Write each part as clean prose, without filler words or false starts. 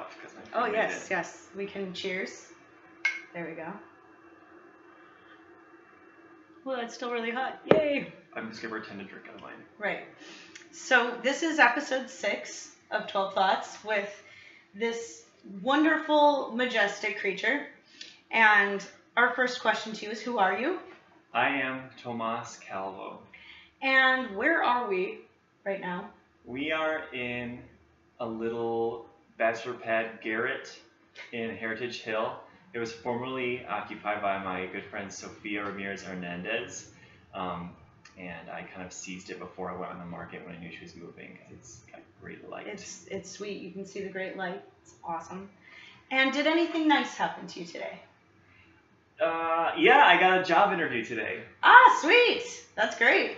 cup because my friend Oh, made yes, it. yes. We can cheers. There we go. Well, it's still really hot. Yay! I'm just going to pretend to drink out of mine. Right. So this is episode 6 of 12 Thoughts with this wonderful, majestic creature. And our first question to you is, who are you? I am Tomàs Calvo. And where are we right now? We are in a little bachelor pad garret in Heritage Hill. It was formerly occupied by my good friend Sofia Ramirez Hernandez. And I kind of seized it before I went on the market when I knew she was moving because it's got great light. It's sweet. You can see the great light. It's awesome. And did anything nice happen to you today? Yeah, I got a job interview today. Ah, sweet. That's great.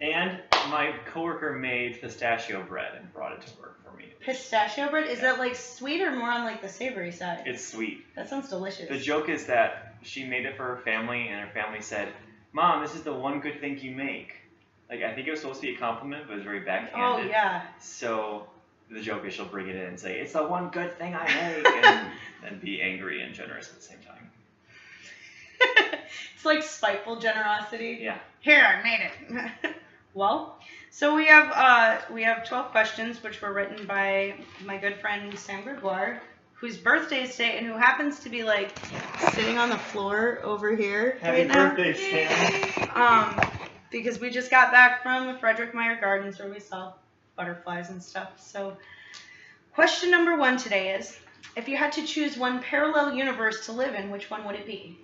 And my coworker made pistachio bread and brought it to work for me. Pistachio bread? Is that like sweet or more on like the savory side? It's sweet. That sounds delicious. The joke is that she made it for her family, and her family said, "Mom, this is the one good thing you make." Like, I think it was supposed to be a compliment, but it was very backhanded. Oh, yeah. So the joke is she'll bring it in and say, "It's the one good thing I make," and be angry and generous at the same time. It's like spiteful generosity. Yeah. Here, I made it. Well, so we have 12 questions, which were written by my good friend Sam Gregoire, whose birthday is today and who happens to be like sitting on the floor over here Happy right now. birthday, Sam. Because we just got back from the Frederick Meyer Gardens where we saw butterflies and stuff. So question number 1 today is, if you had to choose one parallel universe to live in, which one would it be?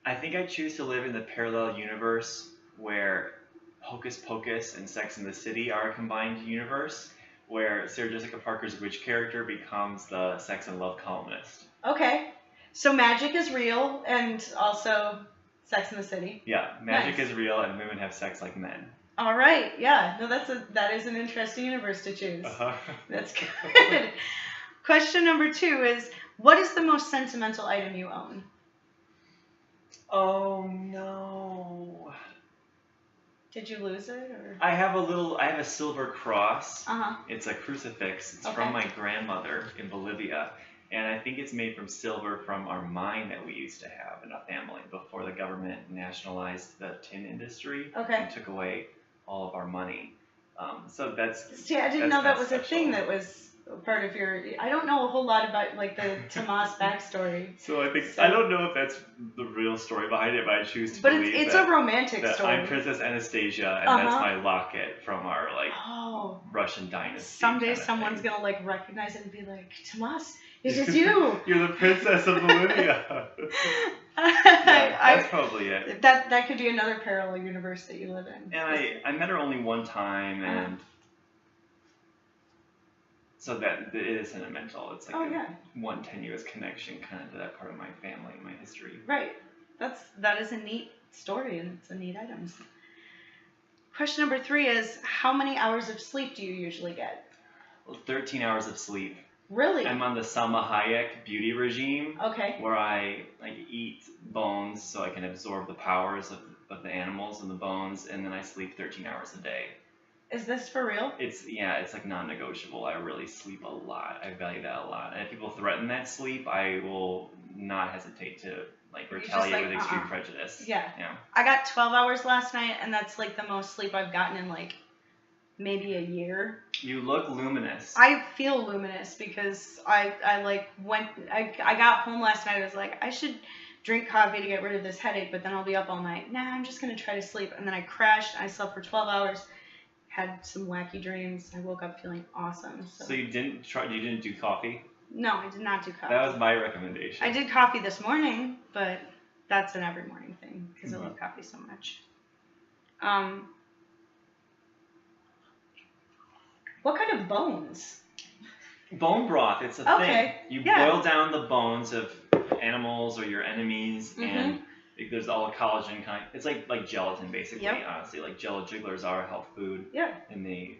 I think I choose to live in the parallel universe where Hocus Pocus and Sex and the City are a combined universe, where Sarah Jessica Parker's witch character becomes the sex and love columnist. Okay. So magic is real and also Sex and the City. Yeah, magic Nice. is real and women have sex like men. All right. Yeah. No, that is an interesting universe to choose. Uh-huh. That's good. Question number 2 is, what is the most sentimental item you own? Oh no. Did you lose it or? I have a silver cross. Uh-huh. It's a crucifix. It's Okay. from my grandmother in Bolivia. And I think it's made from silver from our mine that we used to have in a family before the government nationalized the tin industry Okay. and took away all of our money. So that's. See, I didn't that's know that kinda was a special. thing that was part of your. I don't know a whole lot about like the Tomàs backstory. So I think So- I don't know if that's the real story behind it, but I choose to But believe it's that, a romantic that story. I'm Princess Anastasia and Uh-huh. that's my locket from our Oh. Russian dynasty. Someday kinda someone's thing. gonna like recognize it and be like, Tomàs, it is you. You're the princess of Bolivia. I- That's probably it. that could be another parallel universe that you live in. And I met her only one time, and so that it is sentimental. It's like one tenuous connection kind of to that part of my family and my history. Right. That is a neat story and it's a neat item. Question number 3 is, how many hours of sleep do you usually get? Well, 13 hours of sleep. Really? I'm on the Salma Hayek beauty regime, Okay. where I eat bones so I can absorb the powers of the animals and the bones, and then I sleep 13 hours a day. Is this for real? It's like non-negotiable. I really sleep a lot. I value that a lot. And if people threaten that sleep, I will not hesitate to retaliate with extreme prejudice. Yeah. Yeah. I got 12 hours last night, and that's like the most sleep I've gotten in like maybe a year. You look luminous. I feel luminous because I got home last night. I was like, I should drink coffee to get rid of this headache, but then I'll be up all night. Nah, I'm just gonna try to sleep. And then I crashed. I slept for 12 hours. Had some wacky dreams. I woke up feeling awesome. So you didn't do coffee? No, I did not do coffee. That was my recommendation. I did coffee this morning, but that's an every morning thing because I love coffee so much. What kind of bones? Bone broth, it's a thing. You yeah. boil down the bones of animals or your enemies, and there's all collagen kind. It's like gelatin, basically. Yep. Honestly, like Jello jigglers are a health food. Yeah. And they,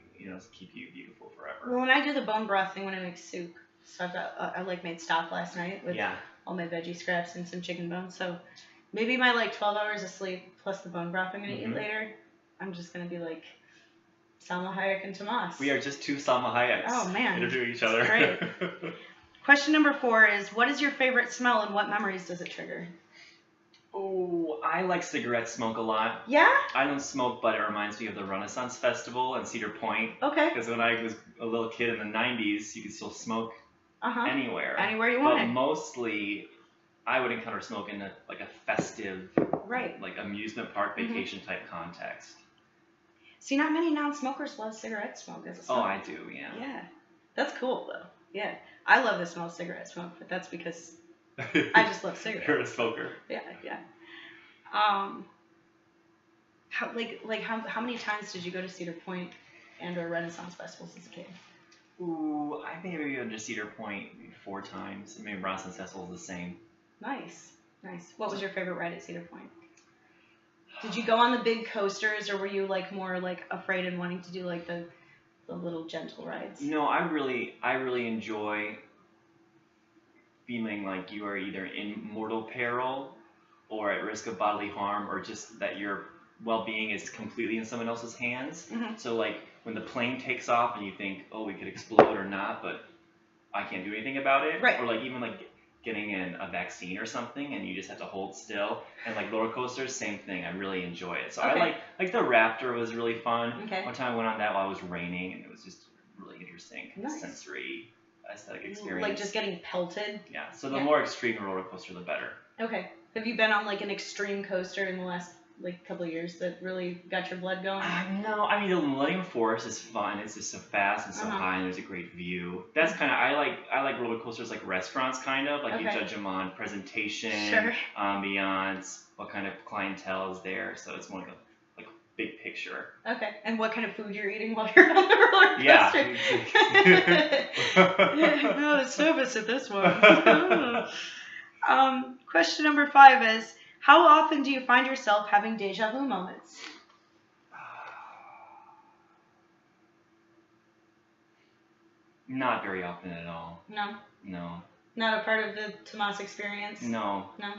keep you beautiful forever. Well, when I do the bone broth thing when I make soup, so I made stock last night with all my veggie scraps and some chicken bones. So maybe my 12 hours of sleep plus the bone broth I'm gonna eat later, I'm just gonna be Salma Hayek and Tomàs. We are just two Salma Hayeks. Oh, man. Interviewing each other. Great. Question number 4 is, what is your favorite smell and what memories does it trigger? Oh, I like cigarette smoke a lot. Yeah? I don't smoke, but it reminds me of the Renaissance Festival in Cedar Point. Okay. Because when I was a little kid in the 90s, you could still smoke anywhere. Anywhere you But wanted. mostly, I would encounter smoke in a festive, Right. like amusement park vacation type context. See, not many non-smokers love cigarette smoke as a smell. Oh, I do, yeah. Yeah. That's cool, though. Yeah. I love the smell of cigarette smoke, but that's because I just love cigarettes. You're a smoker. Yeah, yeah. How many times did you go to Cedar Point and or Renaissance festivals as a kid? Ooh, I maybe been to Cedar Point 4 times. Maybe Renaissance Festival is the same. Nice, nice. What was your favorite ride at Cedar Point? Did you go on the big coasters, or were you like more like afraid and wanting to do like the little gentle rides? No, I really enjoy feeling like you are either in mortal peril or at risk of bodily harm, or just that your well-being is completely in someone else's hands. Mm-hmm. So like when the plane takes off and you think, oh, we could explode or not, but I can't do anything about it. Right. Or like even like getting in a vaccine or something and you just have to hold still. And like roller coasters, same thing. I really enjoy it. So Okay. I like the Raptor was really fun. Okay. One time I went on that while it was raining and it was just really interesting. Nice. Sensory aesthetic experience. Like just getting pelted? Yeah. So the more extreme a roller coaster, the better. Okay. Have you been on like an extreme coaster in the last like couple of years that really got your blood going? No, I mean the Millennium Force is fun. It's just so fast and so high, and there's a great view. That's kind of I like roller coasters like restaurants, kind of like you judge them on presentation, ambiance, what kind of clientele is there. So it's more like a big picture. Okay, and what kind of food you're eating while you're on the roller coaster? Yeah. No, the service at this one. Question number 5 is, how often do you find yourself having deja vu moments? Not very often at all. No? No. Not a part of the Tomàs experience? No. No?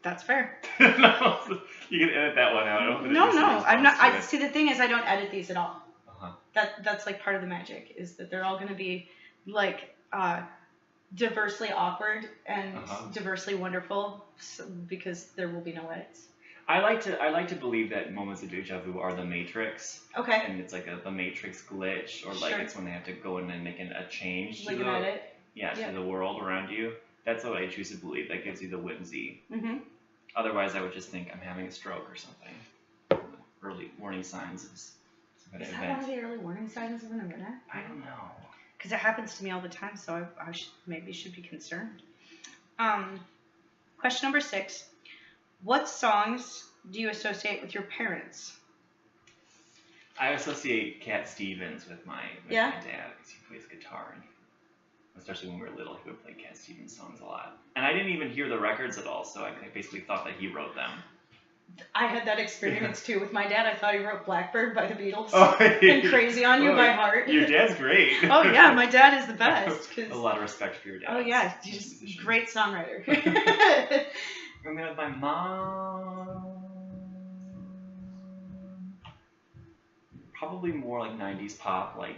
That's fair. No, you can edit that one out. I don't No, I'm not. See, the thing is, I don't edit these at all. That's like part of the magic, is that they're all going to be like diversely awkward and diversely wonderful, because there will be no edits. I like to believe that moments of deja vu are the Matrix. Okay. And it's like the Matrix glitch, or like it's when they have to go in and make a change. Like an edit. Yeah, to the world around you. That's what I choose to believe. That gives you the whimsy. Mm-hmm. Otherwise, I would just think I'm having a stroke or something. Early warning signs of some Is event. that one of the early warning signs of an event? I don't know. Because it happens to me all the time, so I should be concerned. Question number 6. What songs do you associate with your parents? I associate Cat Stevens with my dad, because he plays guitar, and especially when we were little, he would play Cat Stevens songs a lot. And I didn't even hear the records at all, so I basically thought that he wrote them. I had that experience too with my dad. I thought he wrote Blackbird by the Beatles and Crazy on You by heart. Your dad's great. Oh yeah, my dad is the best. A lot of respect for your dad. Oh yeah, he's a great songwriter. And then with my mom, probably more like 90s pop, like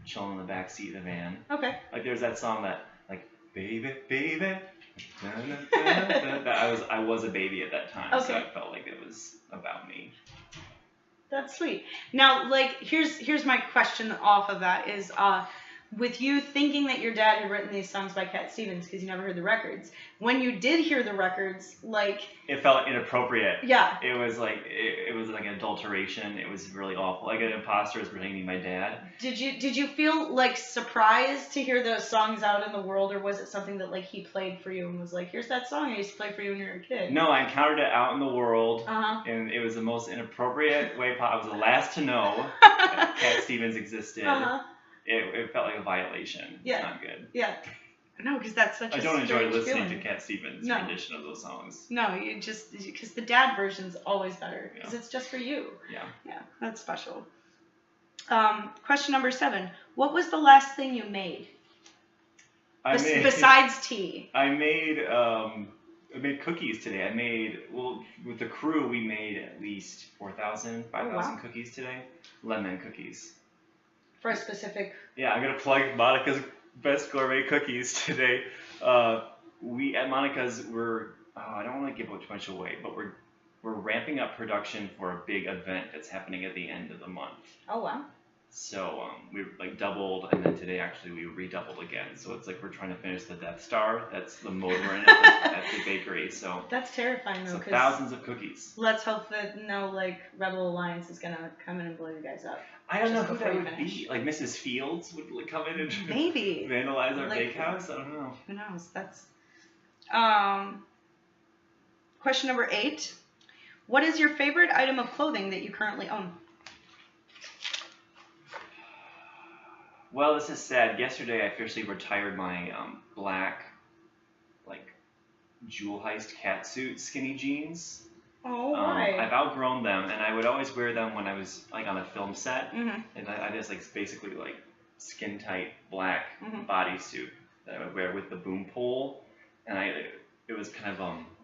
chilling in the back seat of the van. Okay. Like there's that song that like baby baby. That I was a baby at that time, so I felt like it was about me. That's sweet. Now, like, here's my question off of that is, with you thinking that your dad had written these songs by Cat Stevens because you never heard the records, when you did hear the records, like... It felt inappropriate. Yeah. It was like an adulteration. It was really awful. Like an imposter was pretending to be my dad. Did you feel like surprised to hear those songs out in the world, or was it something that like he played for you and was like, here's that song I used to play for you when you were a kid? No, I encountered it out in the world, and it was the most inappropriate way possible. I was the last to know that Cat Stevens existed. It felt like a violation. Yeah. It's not good. Yeah. No, because that's such a I don't enjoy listening feeling. to Cat Stevens' rendition of those songs. No, you just, because the dad version's always better, because it's just for you. Yeah. Yeah, that's special. Question number 7. What was the last thing you made? Besides tea. I made I made cookies today. With the crew, we made at least 4,000, 5,000 wow. cookies today. Lemon cookies. For a specific. Yeah, I'm gonna plug Monica's Best Gourmet Cookies today. We at Monica's I don't want to give too much away, but we're ramping up production for a big event that's happening at the end of the month. Oh wow. So we like doubled, and then today actually we redoubled again. So it's like we're trying to finish the Death Star. That's the mode we're in at the bakery. So that's terrifying though. So thousands of cookies. Let's hope that no Rebel Alliance is gonna come in and blow you guys up. I don't know who that would be. Like Mrs. Fields would like come in and maybe vandalize our bakehouse. I don't know. Who knows? That's question number 8. What is your favorite item of clothing that you currently own? Well, this is sad. Yesterday, I officially retired my black, like, jewel heist catsuit skinny jeans. Oh, why? I've outgrown them, and I would always wear them when I was like on a film set, mm-hmm. and I just like basically like skin tight black mm-hmm. bodysuit that I would wear with the boom pole, and it was kind of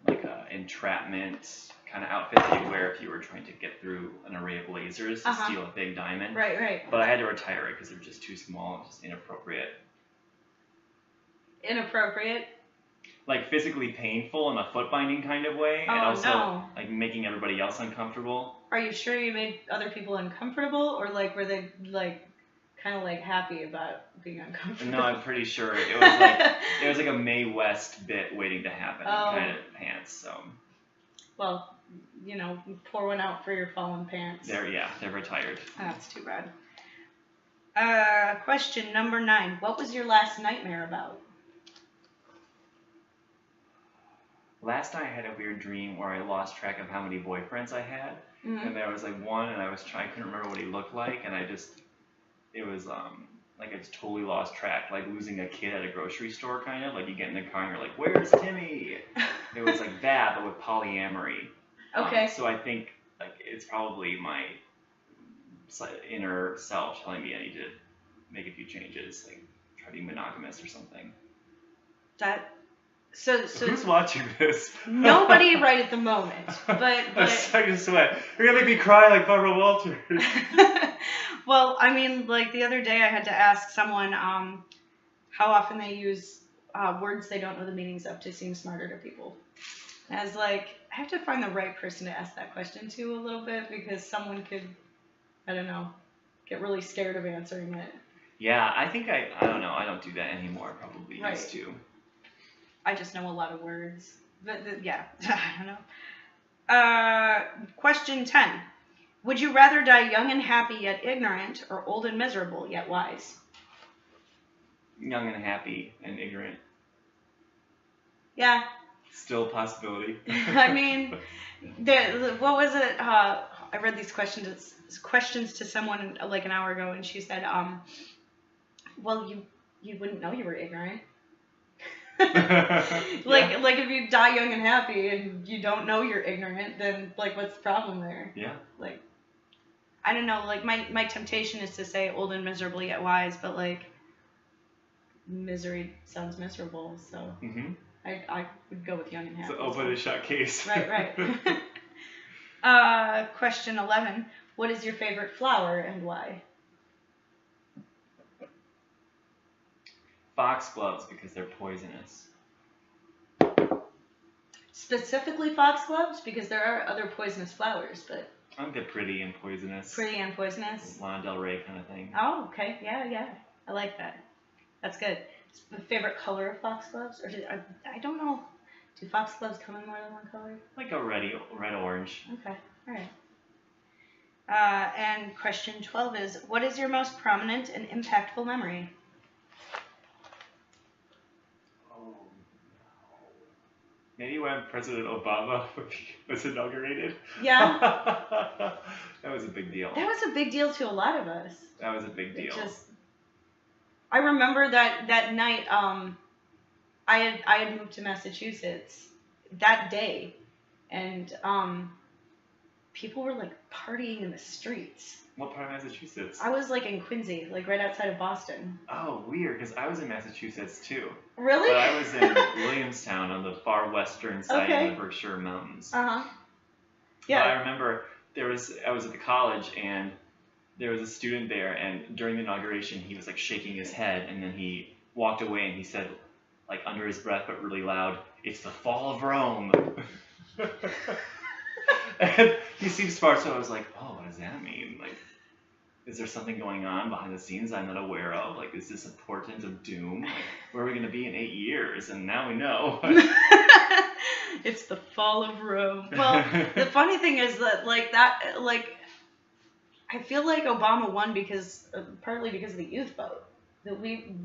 like a entrapment kind of outfit that you'd wear if you were trying to get through an array of lasers to steal a big diamond. Right. But I had to retire it because they're just too small, just inappropriate. Inappropriate? Like physically painful in a foot binding kind of way, and also like making everybody else uncomfortable. Are you sure you made other people uncomfortable, or like were they like kind of like happy about being uncomfortable? No, I'm pretty sure it was like a Mae West bit waiting to happen kind of pants. So. Well, pour one out for your fallen pants. They're retired. That's too bad. Question number 9. What was your last nightmare about? Last night I had a weird dream where I lost track of how many boyfriends I had, mm-hmm. and there was like one, and I couldn't remember what he looked like, and it was like I just totally lost track, like losing a kid at a grocery store, kind of like you get in the car and you're like, "Where's Timmy?" It was like that, but with polyamory. Okay. So I think like it's probably my inner self telling me I need to make a few changes, like try being monogamous or something. So who's watching this? Nobody right at the moment, but I'm starting to sweat. You're gonna make me cry like Barbara Walters. Well, I mean, like the other day I had to ask someone how often they use words they don't know the meanings of to seem smarter to people. And I was like, I have to find the right person to ask that question to a little bit, because someone could, I don't know, get really scared of answering it. Yeah, I think I don't know. I don't do that anymore. I probably used to. I just know a lot of words. But yeah, I don't know. Question 10. Would you rather die young and happy yet ignorant, or old and miserable yet wise? Young and happy and ignorant. Yeah. Still a possibility. I mean, what was it? I read these questions to someone like an hour ago, and she said, well, you wouldn't know you were ignorant. Like if you die young and happy and you don't know you're ignorant, then like what's the problem there? Yeah. Like, I don't know, like my temptation is to say old and miserable yet wise, but like misery sounds miserable, so mm-hmm. I would go with young and happy. It's an open and shut case. Right. Question 11. What is your favorite flower and why? Foxgloves, because they're poisonous. Specifically foxgloves, because there are other poisonous flowers, but... I'm good pretty and poisonous. Pretty and poisonous? Lana Del Rey kind of thing. Oh, okay. Yeah. I like that. That's good. Favorite color of foxgloves? Or I don't know. Do foxgloves come in more than one color? Like a red-orange. Okay. All right. And question 12 is, what is your most prominent and impactful memory? Maybe when President Obama was inaugurated. Yeah. That was a big deal. That was a big deal to a lot of us. That was a big deal. I remember that night. I had moved to Massachusetts that day, and people were like partying in the streets. What part of Massachusetts? I was like in Quincy, like right outside of Boston. Oh, weird, because I was in Massachusetts too. Really? But I was in Williamstown on the far western side of the Berkshire Mountains. Yeah. But I remember I was at the college and there was a student there, and during the inauguration he was like shaking his head, and then he walked away and he said, like under his breath but really loud, "It's the fall of Rome." And he seemed smart, so I was like, oh, what does that mean? Like, is there something going on behind the scenes I'm not aware of? Like, is this a portent of doom? Like, where are we going to be in 8 years? And now we know. It's the fall of Rome. Well, the funny thing is that, I feel like Obama won partly because of the youth vote.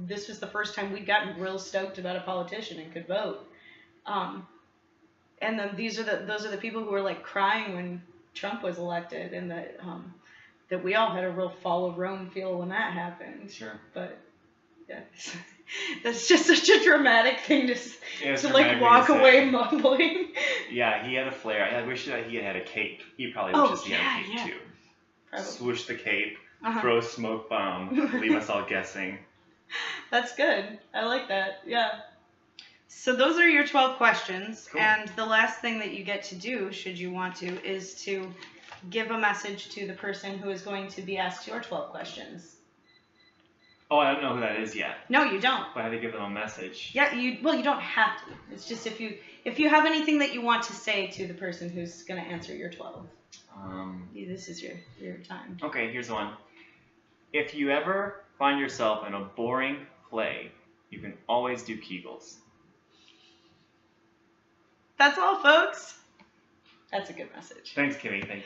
This was the first time we'd gotten real stoked about a politician and could vote. And then those are the people who were like crying when Trump was elected, and that we all had a real fall of Rome feel when that happened. Sure. But yeah, that's just such a dramatic thing to like walk away mumbling. Yeah, he had a flare. I wish that he had a cape. He probably wishes he had a cape too. Probably. Swoosh the cape, throw a smoke bomb, leave us all guessing. That's good. I like that. Yeah. So those are your 12 questions, cool. And the last thing that you get to do, should you want to, is to give a message to the person who is going to be asked your 12 questions. Oh, I don't know who that is yet. No, you don't. But I have to give them a message. Yeah, you don't have to. It's just if you have anything that you want to say to the person who's going to answer your 12. This is your time. Okay, here's one. If you ever find yourself in a boring play, you can always do Kegels. That's all, folks. That's a good message. Thanks, Kimmy. Thank you.